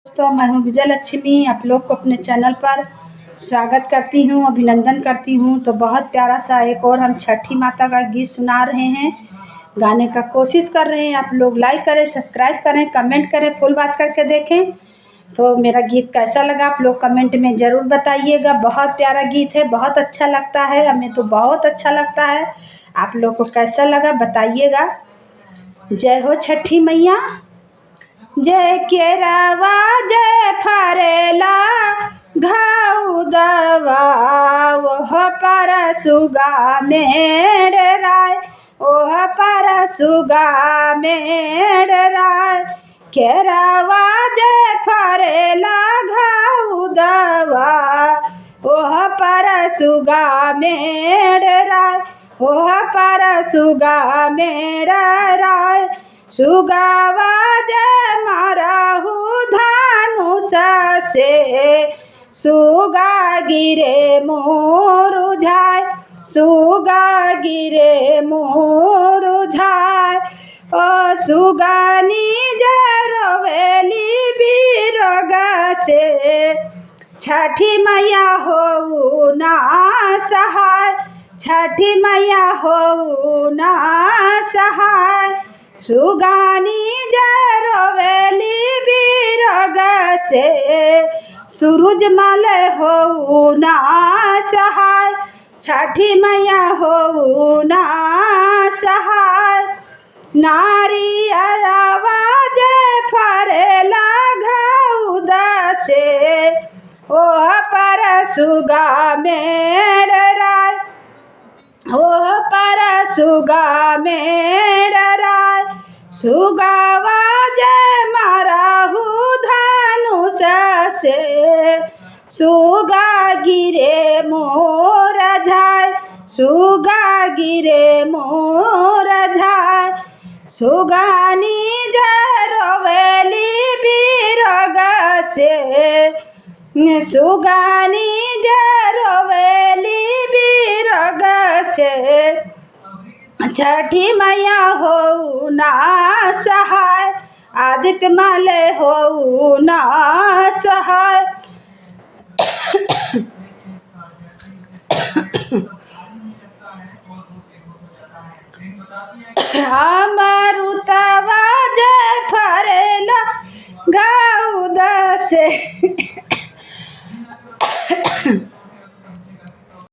दोस्तों, मैं हूं विजय लक्ष्मी। आप लोग को अपने चैनल पर स्वागत करती हूं, अभिनंदन करती हूं। तो बहुत प्यारा सा एक और हम छठी माता का गीत सुना रहे हैं, गाने का कोशिश कर रहे हैं। आप लोग लाइक करें, सब्सक्राइब करें, कमेंट करें, फुल बात करके देखें। तो मेरा गीत कैसा लगा आप लोग कमेंट में ज़रूर बताइएगा। बहुत प्यारा गीत है, बहुत अच्छा लगता है, हमें तो बहुत अच्छा लगता है। आप लोग को कैसा लगा बताइएगा। जय हो छठी मैया। जय केरावा जय फरेला घाउ दवा ओह पर सुगा मेड़राय ओह पर सुगा मेड़राय केरावा जय फरेला घाउ दवा ओह पर सुगा मेड़राय ओह पर सुगा मेड़राय सुगावा जय माराहू धानुष से सुगा गिरे मुरुझाय सुगा गिरे मुरुझाय ओ सुगानी जय रोवेली बिरग से छठी मैया हो ना सहाय छठी मैया हो ना सहाय सुगानी जय रोवेली बिरग से सूरज मल हो ना सहाय छठी मैया हो ना सहाय नारी अरावा जय फरेला घाउद से ओह पर सुगा मेड़राय ओह पर सुगा मेड़राय सुगावा जय माराहू धानुष से सुगा गिरे मुरुझाय सुगा गिरे मुरुझाय सुगानी जय रोवेली बिरग से सुगानी जय रोवेली बिरग से छठी मैया हो ना सहाय आदित्य मल हो ना सहाय अमरुतवा जय फरेला घाउद से